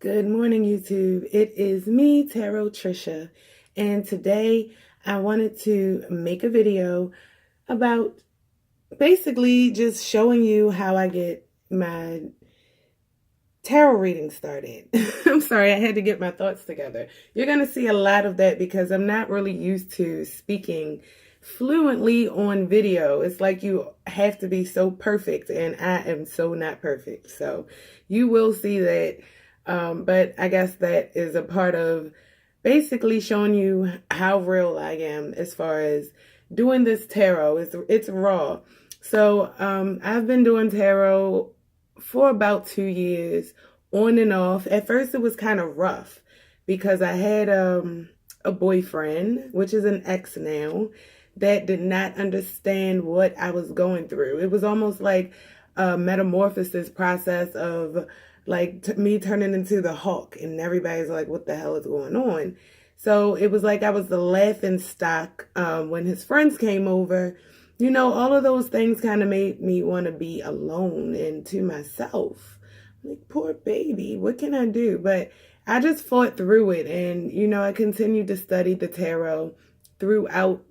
Good morning, YouTube. It is me, Tarot Trisha, and today I wanted to make a video about basically just showing you how I get my tarot reading started. I'm sorry, I had to get my thoughts together. You're going to see a lot of that because I'm not really used to speaking fluently on video. It's like you have to be so perfect, and I am so not perfect. So you will see that. But I guess that is a part of basically showing you how real I am as far as doing this tarot. It's raw. So I've been doing tarot for about 2 years, on and off. At first it was kind of rough because I had a boyfriend, which is an ex now, that did not understand what I was going through. It was almost like a metamorphosis process of like me turning into the Hulk, and everybody's like, what the hell is going on? So it was like I was the laughing stock when his friends came over. You know, all of those things kind of made me want to be alone and to myself. Like, poor baby, what can I do? But I just fought through it, and, you know, I continued to study the tarot throughout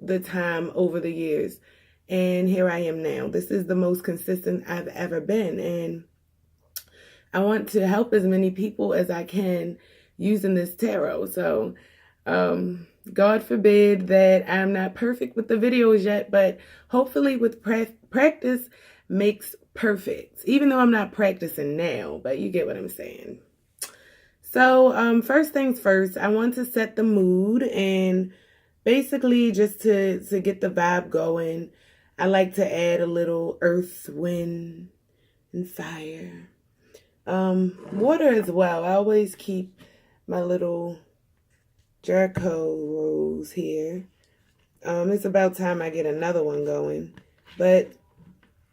the time over the years. And here I am now. This is the most consistent I've ever been, and I want to help as many people as I can using this tarot. So, God forbid that I'm not perfect with the videos yet, but hopefully with practice makes perfect. Even though I'm not practicing now, but you get what I'm saying. So, first things first, I want to set the mood, and basically just to get the vibe going, I like to add a little earth, wind, and fire. Water as well. I always keep my little Jericho rose here. It's about time I get another one going. But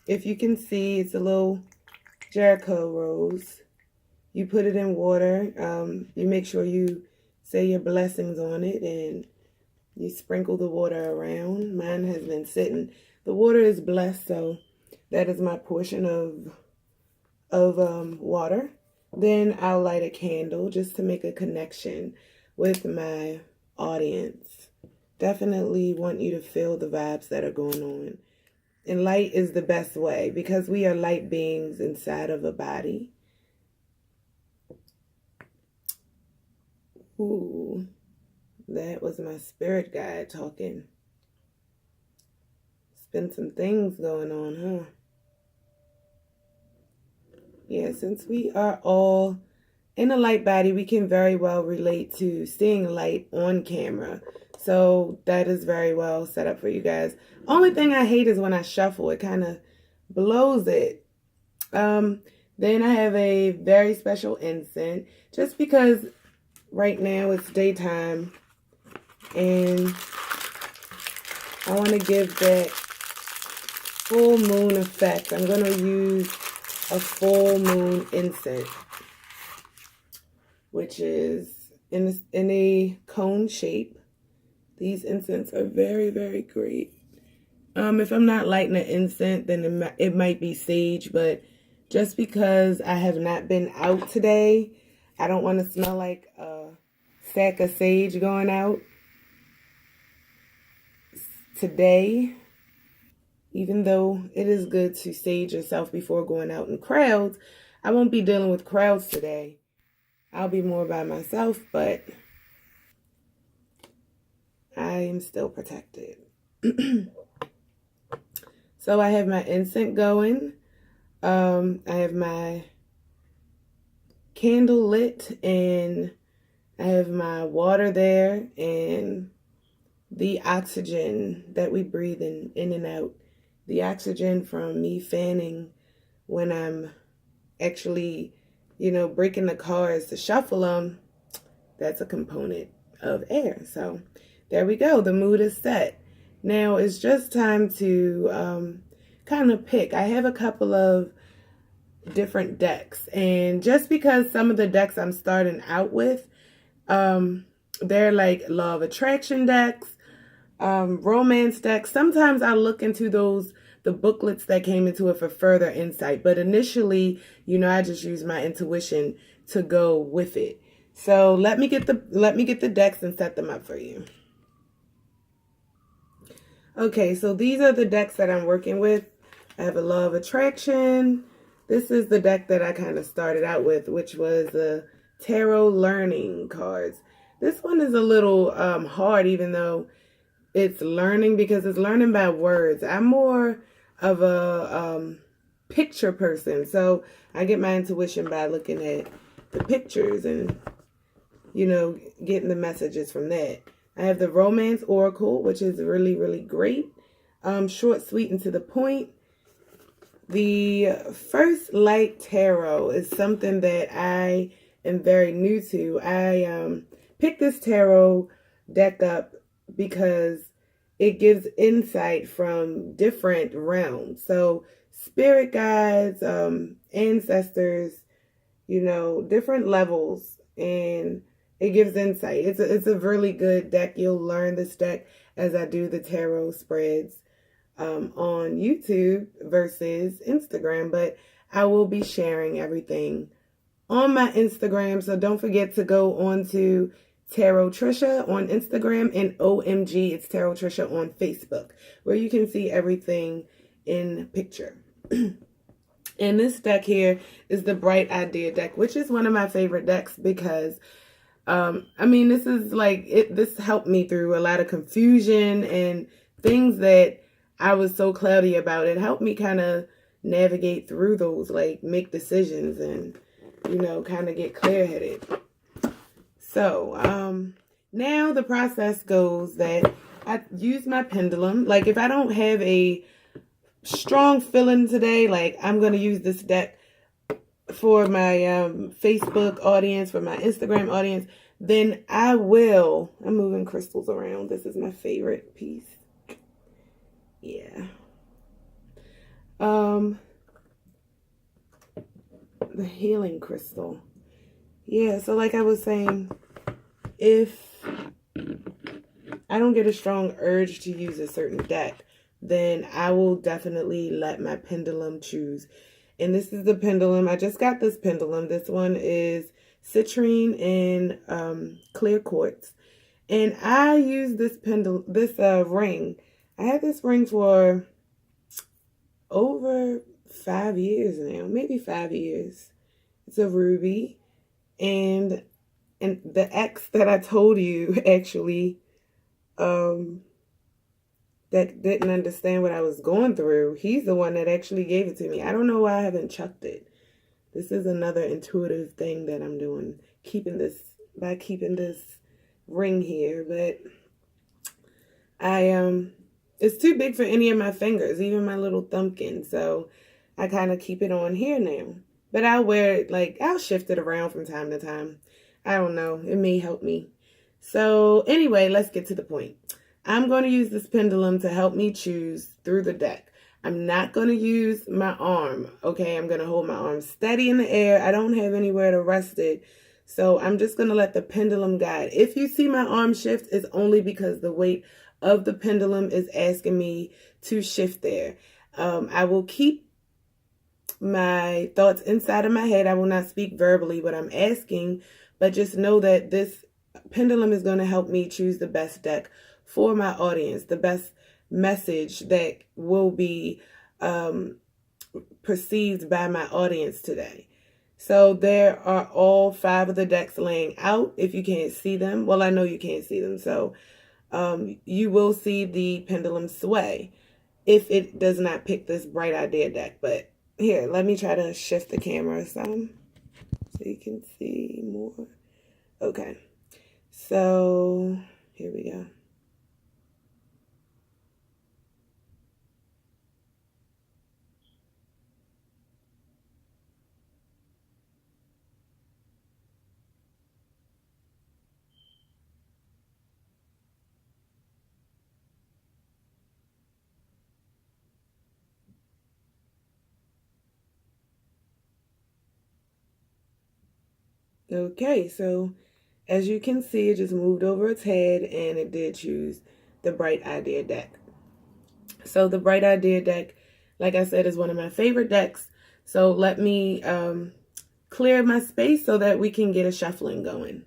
if you can see, it's a little Jericho rose. You put it in water. You make sure you say your blessings on it, and you sprinkle the water around. Mine has been sitting. The water is blessed, so that is my portion of water. Then I'll light a candle just to make a connection with my audience. Definitely want you to feel the vibes that are going on. And light is the best way because we are light beings inside of a body. Ooh, that was my spirit guide talking. It's been some things going on, huh? Yeah, since we are all in a light body, we can very well relate to seeing light on camera. So that is very well set up for you guys. Only thing I hate is when I shuffle. It kind of blows it. Then I have a very special incense. Just because right now it's daytime, and I want to give that full moon effect. I'm going to use a full moon incense, which is in a cone shape. These incense are very, very great. If I'm not lighting an incense, then it might be sage, but just because I have not been out today, I don't want to smell like a sack of sage going out today. Even though it is good to sage yourself before going out in crowds, I won't be dealing with crowds today. I'll be more by myself, but I am still protected. So I have my incense going. I have my candle lit, and I have my water there, and the oxygen that we breathe in and out. The oxygen from me fanning when I'm actually, you know, breaking the cards to shuffle them, that's a component of air. So there we go. The mood is set. Now it's just time to kind of pick. I have a couple of different decks, and just because some of the decks I'm starting out with, they're like law of attraction decks, romance decks. Sometimes I look into the booklets that came into it for further insight. But initially, you know, I just use my intuition to go with it. So let me get the decks and set them up for you. Okay, so these are the decks that I'm working with. I have a Law of Attraction. This is the deck that I kind of started out with, which was the Tarot Learning cards. This one is a little hard, even though it's learning, because it's learning by words. I'm more of a picture person, so I get my intuition by looking at the pictures and, you know, getting the messages from that. I have the Romance Oracle, which is really, really great. Short, sweet, and to the point. The First Light Tarot is something that I am very new to. I picked this tarot deck up because it gives insight from different realms. So spirit guides, ancestors, you know, different levels, and it gives insight. It's a really good deck. You'll learn this deck as I do the tarot spreads on YouTube versus Instagram, but I will be sharing everything on my Instagram. So don't forget to go on to Tarot Trisha on Instagram, and OMG, it's Tarot Trisha on Facebook, where you can see everything in picture. And this deck here is the Bright Idea deck, which is one of my favorite decks because I mean, this is like this helped me through a lot of confusion and things that I was so cloudy about. It helped me kind of navigate through those, like make decisions and, you know, kind of get clear-headed. So now the process goes that I use my pendulum. Like if I don't have a strong feeling today, like I'm going to use this deck for my Facebook audience, for my Instagram audience, then I will. I'm moving crystals around. This is my favorite piece. Yeah. The healing crystal. Yeah, so like I was saying, if I don't get a strong urge to use a certain deck, then I will definitely let my pendulum choose. And this is the pendulum. I just got this pendulum. This one is citrine and clear quartz. And I use this ring. I had this ring for over 5 years now, maybe 5 years. It's a ruby. And the ex that I told you actually that didn't understand what I was going through, he's the one that actually gave it to me. I don't know why I haven't chucked it. This is another intuitive thing that I'm doing, keeping this ring here. But it's too big for any of my fingers, even my little thumbkin. So I kind of keep it on here now. But I'll wear it, like, I'll shift it around from time to time. I don't know. It may help me. So anyway, let's get to the point. I'm going to use this pendulum to help me choose through the deck. I'm not going to use my arm, okay? I'm going to hold my arm steady in the air. I don't have anywhere to rest it. So I'm just going to let the pendulum guide. If you see my arm shift, it's only because the weight of the pendulum is asking me to shift there. I will keep my thoughts inside of my head. I will not speak verbally what I'm asking, but just know that this pendulum is going to help me choose the best deck for my audience, the best message that will be perceived by my audience today. So there are all 5 of the decks laying out. If you can't see them, well, I know you can't see them, so you will see the pendulum sway if it does not pick this Bright Idea deck. But here, let me try to shift the camera some so you can see more. Okay, so here we go. Okay, so as you can see, it just moved over its head and it did choose the Bright Idea deck. So the Bright Idea deck, like I said, is one of my favorite decks. So let me clear my space so that we can get a shuffling going.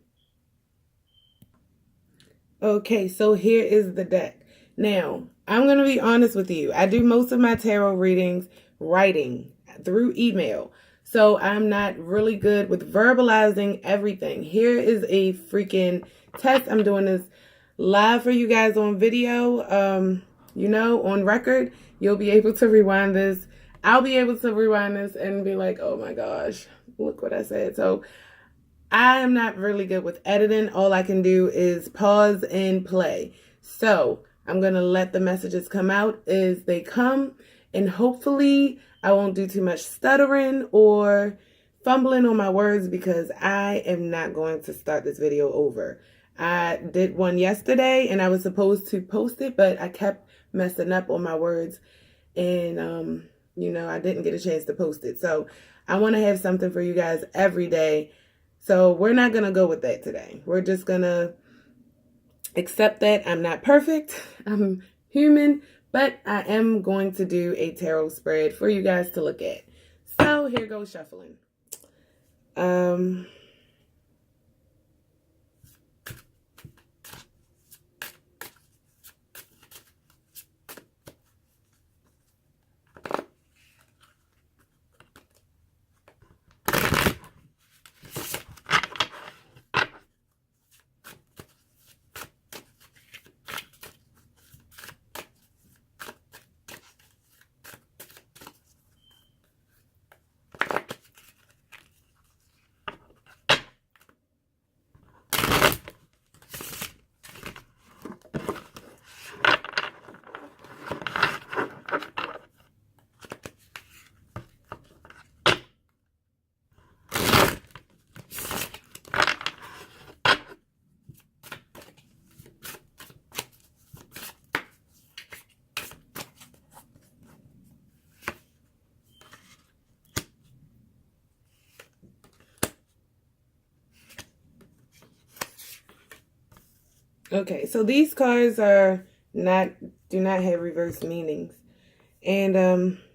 Okay, so here is the deck. Now, I'm going to be honest with you. I do most of my tarot readings writing through email. So I'm not really good with verbalizing everything. Here is a freaking test. I'm doing this live for you guys on video, on record. You'll be able to rewind this. I'll be able to rewind this and be like, oh my gosh, look what I said. So I am not really good with editing. All I can do is pause and play. So I'm going to let the messages come out as they come. And hopefully I won't do too much stuttering or fumbling on my words, because I am not going to start this video over. I did one yesterday and I was supposed to post it, but I kept messing up on my words. And, I didn't get a chance to post it. So I want to have something for you guys every day. So we're not going to go with that today. We're just going to accept that I'm not perfect. I'm human, but I am going to do a tarot spread for you guys to look at. So here goes shuffling. Okay, so these cards do not have reverse meanings. And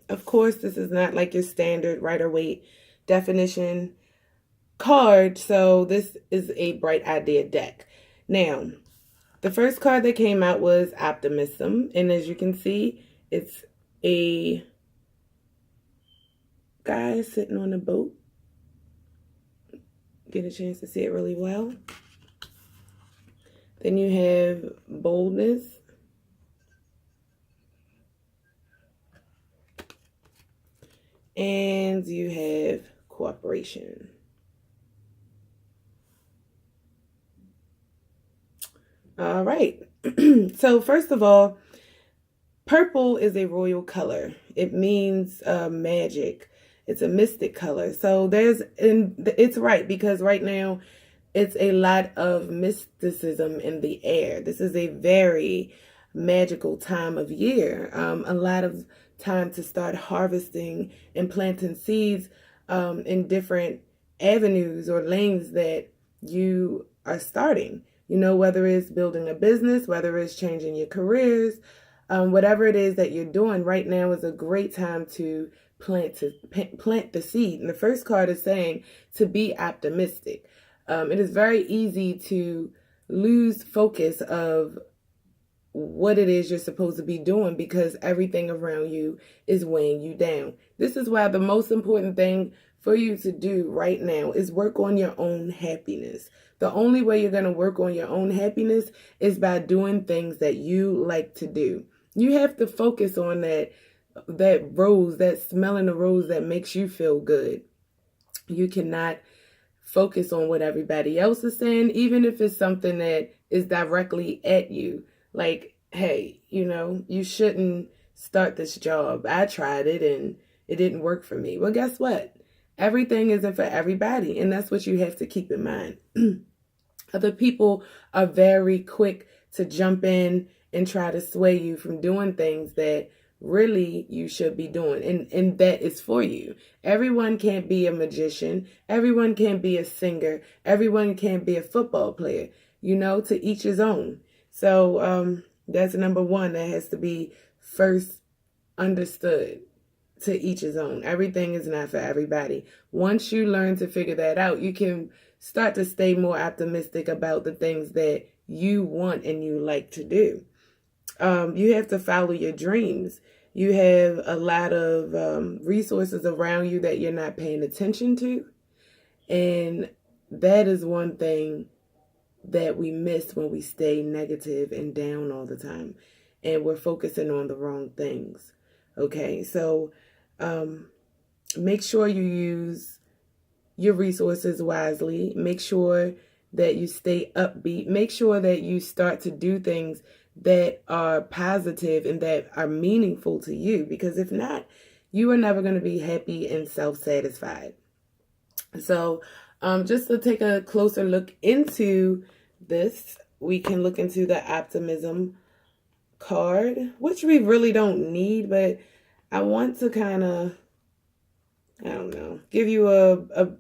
of course, this is not like your standard Rider-Waite definition card. So this is a bright idea deck. Now, the first card that came out was Optimism. And as you can see, it's a guy sitting on a boat. Get a chance to see it really well. Then you have Boldness. And you have Cooperation. All right. So first of all, purple is a royal color. It means magic. It's a mystic color. So it's right, because right now it's a lot of mysticism in the air. This is a very magical time of year. A lot of time to start harvesting and planting seeds in different avenues or lanes that you are starting. Whether it's building a business, whether it's changing your careers, whatever it is that you're doing right now is a great time to plant the seed. And the first card is saying to be optimistic. It is very easy to lose focus of what it is you're supposed to be doing, because everything around you is weighing you down. This is why the most important thing for you to do right now is work on your own happiness. The only way you're going to work on your own happiness is by doing things that you like to do. You have to focus on that rose, that smelling the rose that makes you feel good. You cannot focus on what everybody else is saying, even if it's something that is directly at you. Like, hey, you shouldn't start this job. I tried it and it didn't work for me. Well, guess what? Everything isn't for everybody. And that's what you have to keep in mind. Other people are very quick to jump in and try to sway you from doing things that really you should be doing. And that is for you. Everyone can't be a magician. Everyone can't be a singer. Everyone can't be a football player. To each his own. So that's number one that has to be first understood. to each his own. Everything is not for everybody. Once you learn to figure that out, you can start to stay more optimistic about the things that you want and you like to do. You have to follow your dreams. You have a lot of resources around you that you're not paying attention to. And that is one thing that we miss when we stay negative and down all the time. And we're focusing on the wrong things. Okay, so make sure you use your resources wisely. Make sure that you stay upbeat. Make sure that you start to do things that are positive and that are meaningful to you. Because if not, you are never going to be happy and self-satisfied. So just to take a closer look into this, we can look into the optimism card, which we really don't need, but I want to kind of, I don't know, give you a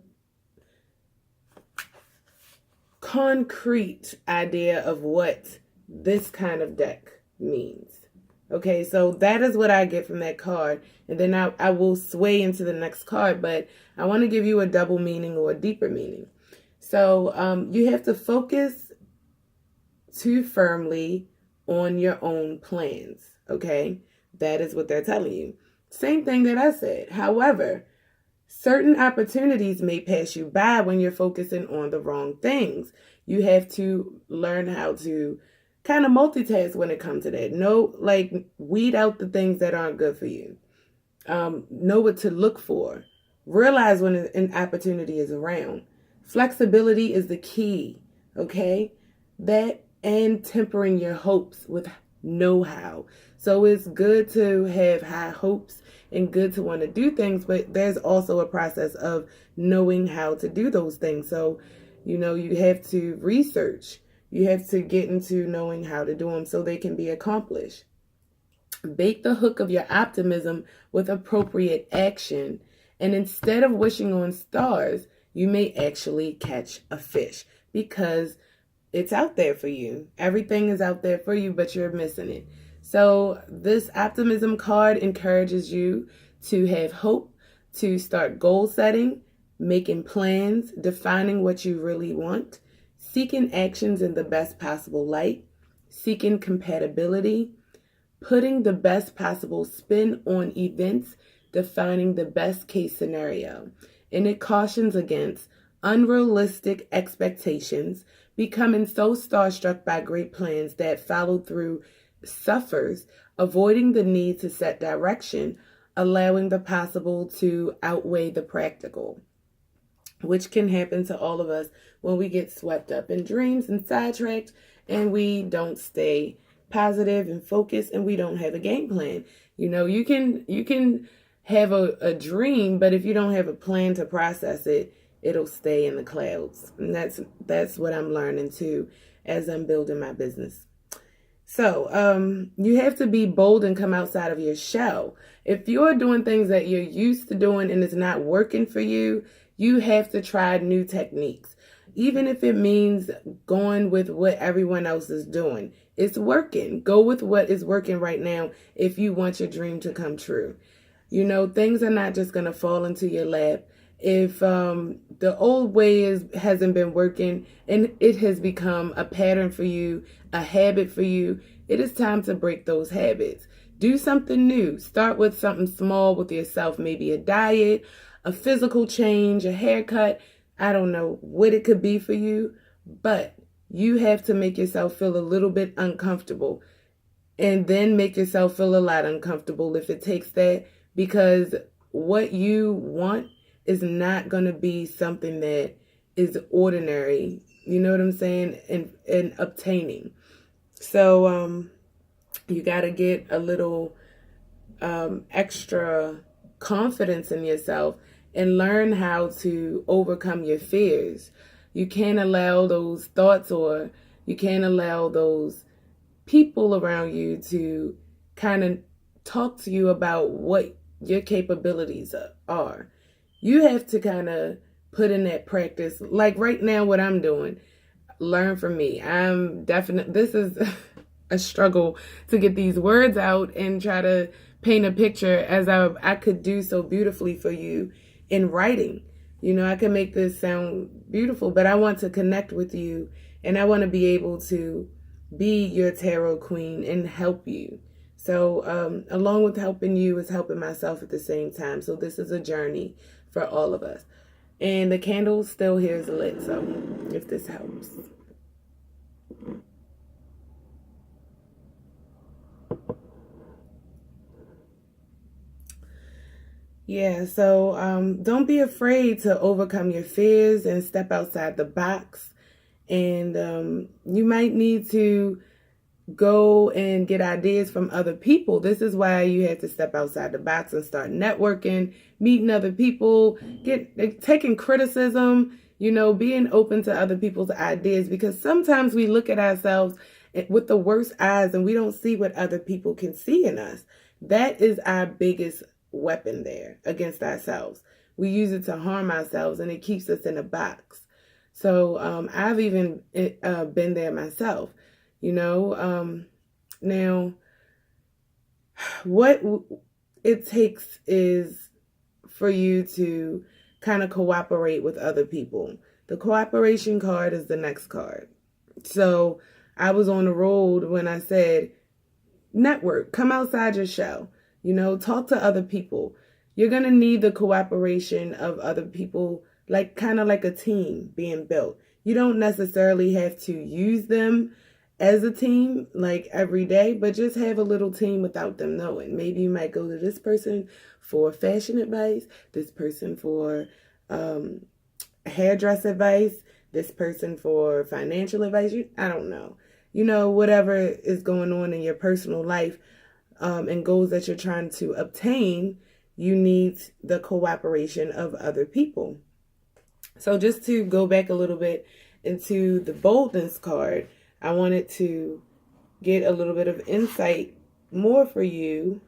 concrete idea of what this kind of deck means. Okay, so that is what I get from that card. And then I will sway into the next card, but I want to give you a double meaning or a deeper meaning. So you have to focus too firmly on your own plans. Okay, that is what they're telling you. Same thing that I said. However, certain opportunities may pass you by when you're focusing on the wrong things. You have to learn how to kind of multitask when it comes to that. Know, like, weed out the things that aren't good for you. Know what to look for. Realize when an opportunity is around. Flexibility is the key, okay? That and tempering your hopes with know-how. So it's good to have high hopes and good to want to do things, but there's also a process of knowing how to do those things. So, you have to research. You have to get into knowing how to do them so they can be accomplished. Bait the hook of your optimism with appropriate action. And instead of wishing on stars, you may actually catch a fish because it's out there for you. Everything is out there for you, but you're missing it. So this optimism card encourages you to have hope, to start goal setting, making plans, defining what you really want, seeking actions in the best possible light, seeking compatibility, putting the best possible spin on events, defining the best case scenario. And it cautions against unrealistic expectations, becoming so starstruck by great plans that follow through suffers, avoiding the need to set direction, allowing the possible to outweigh the practical, which can happen to all of us when we get swept up in dreams and sidetracked and we don't stay positive and focused and we don't have a game plan. You can have a dream, but if you don't have a plan to process it, it'll stay in the clouds. And that's what I'm learning too as I'm building my business. So you have to be bold and come outside of your shell. If you're doing things that you're used to doing and it's not working for you, you have to try new techniques. Even if it means going with what everyone else is doing. It's working. Go with what is working right now if you want your dream to come true. Things are not just going to fall into your lap. If the old way hasn't been working and it has become a pattern for you, a habit for you, it is time to break those habits. Do something new. Start with something small with yourself, maybe a diet, a physical change, a haircut. I don't know what it could be for you, but you have to make yourself feel a little bit uncomfortable and then make yourself feel a lot uncomfortable if it takes that, because what you want is not going to be something that is ordinary. You know what I'm saying? And obtaining. So you got to get a little extra confidence in yourself and learn how to overcome your fears. You can't allow those thoughts or you can't allow those people around you to kind of talk to you about what your capabilities are. You have to kind of put in that practice. Like right now, what I'm doing, learn from me. This is a struggle to get these words out and try to paint a picture as I could do so beautifully for you in writing. You know, I can make this sound beautiful, but I want to connect with you, and I want to be able to be your tarot queen and help you. So along with helping you is helping myself at the same time. So this is a journey for all of us. And the candle still here is lit, so if this helps. Yeah, so don't be afraid to overcome your fears and step outside the box. And you might need to go and get ideas from other people. This is why you have to step outside the box and start networking, meeting other people, taking criticism, you know, being open to other people's ideas, because sometimes we look at ourselves with the worst eyes and we don't see what other people can see in us. That is our biggest weapon there against ourselves. We use it to harm ourselves, and it keeps us in a box. So I've even been there myself, you know. Now, what it takes is for you to kind of cooperate with other people. The cooperation card is the next card. So I was on the road when I said, network, come outside your shell, you know, talk to other people. You're going to need the cooperation of other people, like kind of like a team being built. You don't necessarily have to use them as a team like every day, but just have a little team without them knowing. Maybe you might go to this person for fashion advice, this person for hairdress advice, this person for financial advice. I don't know. You know, whatever is going on in your personal life and goals that you're trying to obtain, you need the cooperation of other people. So just to go back a little bit into the boldness card, I wanted to get a little bit of insight more for you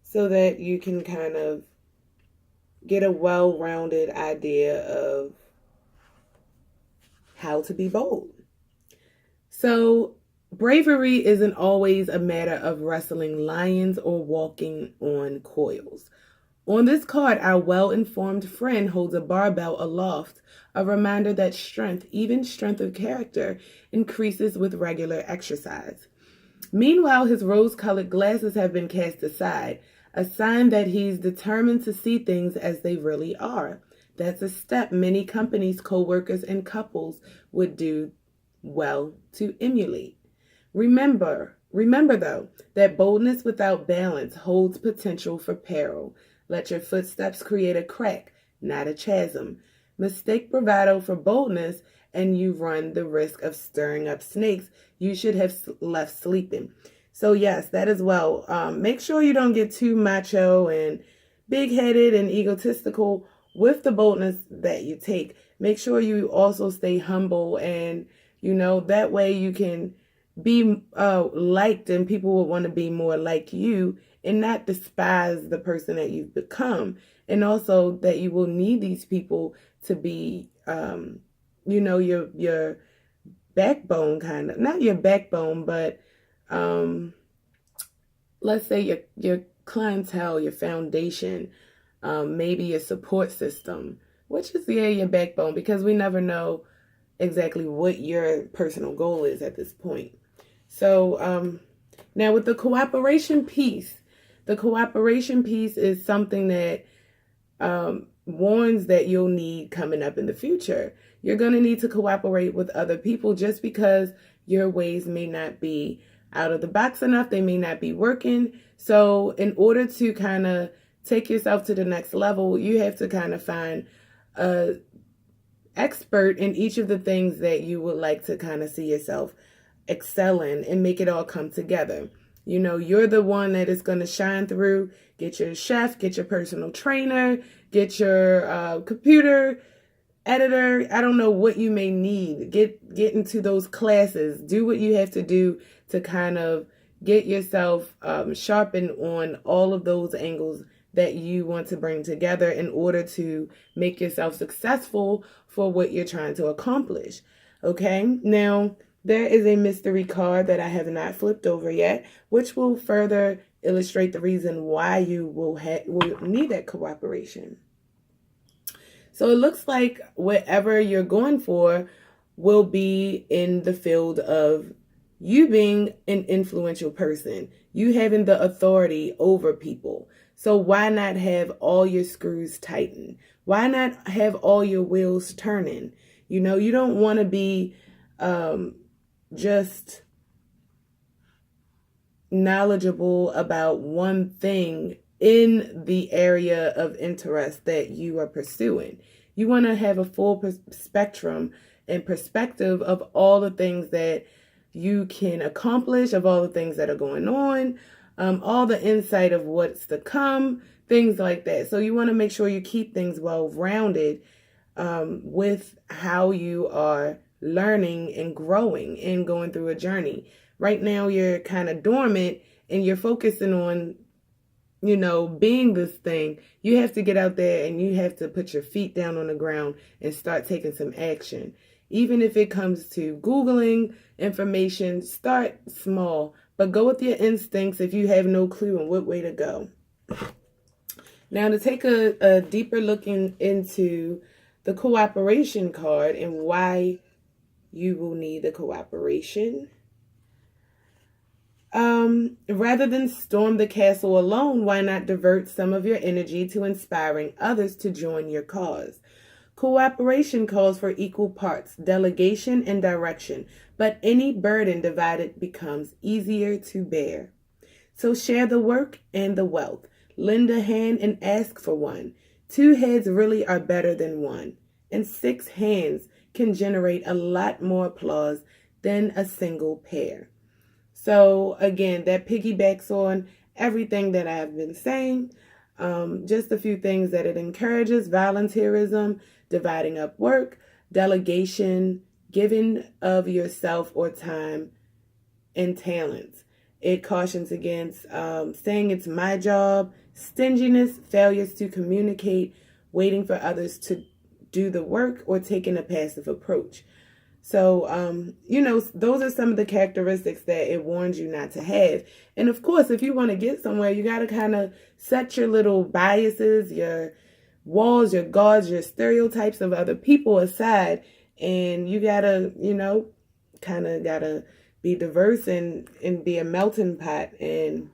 so that you can kind of get a well-rounded idea of how to be bold. So bravery isn't always a matter of wrestling lions or walking on coils. On this card, our well-informed friend holds a barbell aloft, a reminder that strength, even strength of character, increases with regular exercise. Meanwhile, his rose-colored glasses have been cast aside, a sign that he's determined to see things as they really are. That's a step many companies, co-workers, and couples would do well to emulate. Remember though, that boldness without balance holds potential for peril. Let your footsteps create a crack, not a chasm. Mistake bravado for boldness, and you run the risk of stirring up snakes you should have left sleeping. So yes, that as well. Make sure you don't get too macho and big-headed and egotistical with the boldness that you take. Make sure you also stay humble, and you know, that way you can be liked, and people will want to be more like you and not despise the person that you've become. And also that you will need these people to be, you know, your backbone, kind of. Not your backbone, but let's say your clientele, your foundation, maybe your support system, which is, yeah, your backbone, because we never know exactly what your personal goal is at this point. So now with the cooperation piece is something that warns that you'll need coming up in the future. You're going to need to cooperate with other people just because your ways may not be out of the box enough. They may not be working. So in order to kind of take yourself to the next level, you have to kind of find a expert in each of the things that you would like to kind of see yourself excel in and make it all come together. You know, you're the one that is going to shine through. Get your chef, get your personal trainer, get your computer editor. I don't know what you may need. Get into those classes. Do what you have to do to kind of get yourself sharpened on all of those angles that you want to bring together in order to make yourself successful for what you're trying to accomplish. Okay, now there is a mystery card that I have not flipped over yet, which will further illustrate the reason why you will need that cooperation. So it looks like whatever you're going for will be in the field of you being an influential person, you having the authority over people. So why not have all your screws tightened? Why not have all your wheels turning? You know, you don't want to be just knowledgeable about one thing in the area of interest that you are pursuing. You want to have a full spectrum and perspective of all the things that you can accomplish, of all the things that are going on, all the insight of what's to come, things like that. So you want to make sure you keep things well-rounded with how you are learning and growing and going through a journey. Right now, you're kind of dormant and you're focusing on, you know, being this thing. You have to get out there and you have to put your feet down on the ground and start taking some action. Even if it comes to Googling information, start small, but go with your instincts if you have no clue on what way to go. Now, to take a deeper look into the cooperation card and why you will need the cooperation. Rather than storm the castle alone, why not divert some of your energy to inspiring others to join your cause? Cooperation calls for equal parts, delegation and direction, but any burden divided becomes easier to bear. So share the work and the wealth. Lend a hand and ask for one. 2 heads really are better than one, and 6 hands can generate a lot more applause than a single pair. So again, that piggybacks on everything that I've been saying. Just a few things that it encourages: volunteerism, dividing up work, delegation, giving of yourself or time, and talents. It cautions against saying it's my job, stinginess, failures to communicate, waiting for others to do the work, or taking a passive approach. So, you know, those are some of the characteristics that it warns you not to have. And of course, if you want to get somewhere, you got to kind of set your little biases, your walls, your guards, your stereotypes of other people aside. And you got to, you know, kind of got to be diverse and be a melting pot and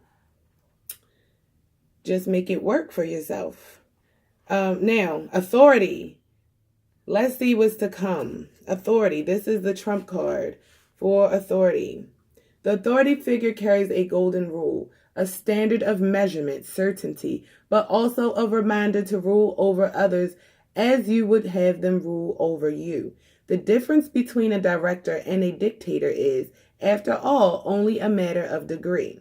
just make it work for yourself. Now, authority. Let's see what's to come. Authority. This is the trump card for authority. The authority figure carries a golden rule, a standard of measurement, certainty, but also a reminder to rule over others as you would have them rule over you. The difference between a director and a dictator is, after all, only a matter of degree.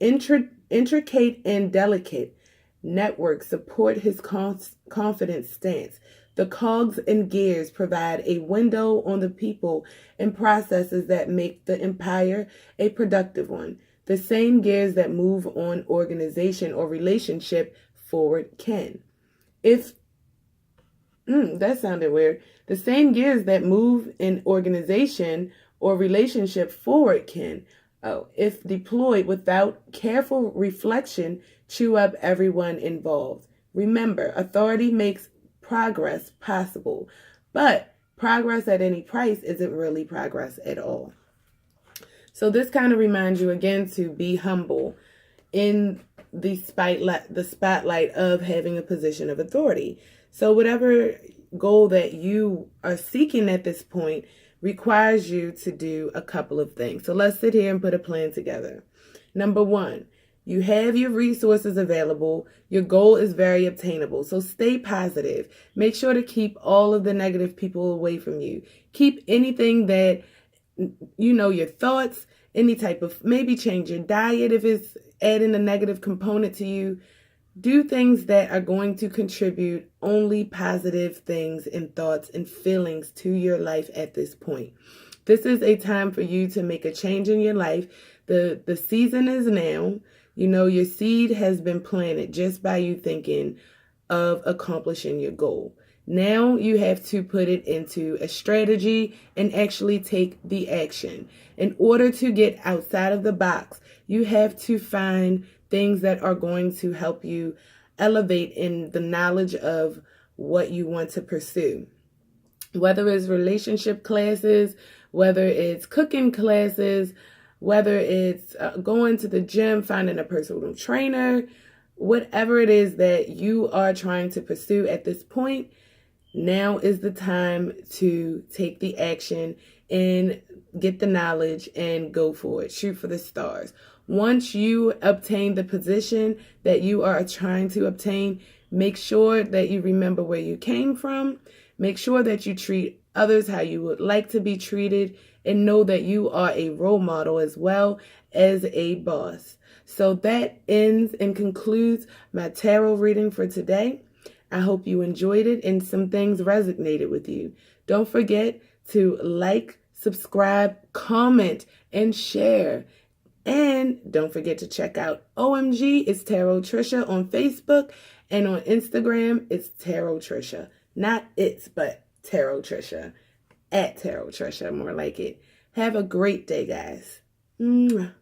Intricate and delicate networks support his confident stance. The cogs and gears provide a window on the people and processes that make the empire a productive one. The same gears that move on organization or relationship forward can. That sounded weird. The same gears that move an organization or relationship forward can, if deployed without careful reflection, chew up everyone involved. Remember, authority makes progress possible, but progress at any price isn't really progress at all. So this kind of reminds you again to be humble in the spotlight of having a position of authority. So whatever goal that you are seeking at this point requires you to do a couple of things. So let's sit here and put a plan together. Number 1, you have your resources available. Your goal is very obtainable. So stay positive. Make sure to keep all of the negative people away from you. Keep anything that, you know, your thoughts, any type of, maybe change your diet if it's adding a negative component to you. Do things that are going to contribute only positive things and thoughts and feelings to your life at this point. This is a time for you to make a change in your life. The season is now. You know, your seed has been planted just by you thinking of accomplishing your goal. Now you have to put it into a strategy and actually take the action. In order to get outside of the box, you have to find things that are going to help you elevate in the knowledge of what you want to pursue. Whether it's relationship classes, whether it's cooking classes, whether it's going to the gym, finding a personal trainer, whatever it is that you are trying to pursue at this point, now is the time to take the action and get the knowledge and go for it. Shoot for the stars. Once you obtain the position that you are trying to obtain, make sure that you remember where you came from. Make sure that you treat others how you would like to be treated, and know that you are a role model as well as a boss. So that ends and concludes my tarot reading for today. I hope you enjoyed it and some things resonated with you. Don't forget to like, subscribe, comment, and share. And don't forget to check out OMG, it's Tarot Trisha on Facebook, and on Instagram, it's Tarot Trisha. Not it's, but Tarot Trisha. At Tarot Trisha, more like it. Have a great day, guys. Mwah.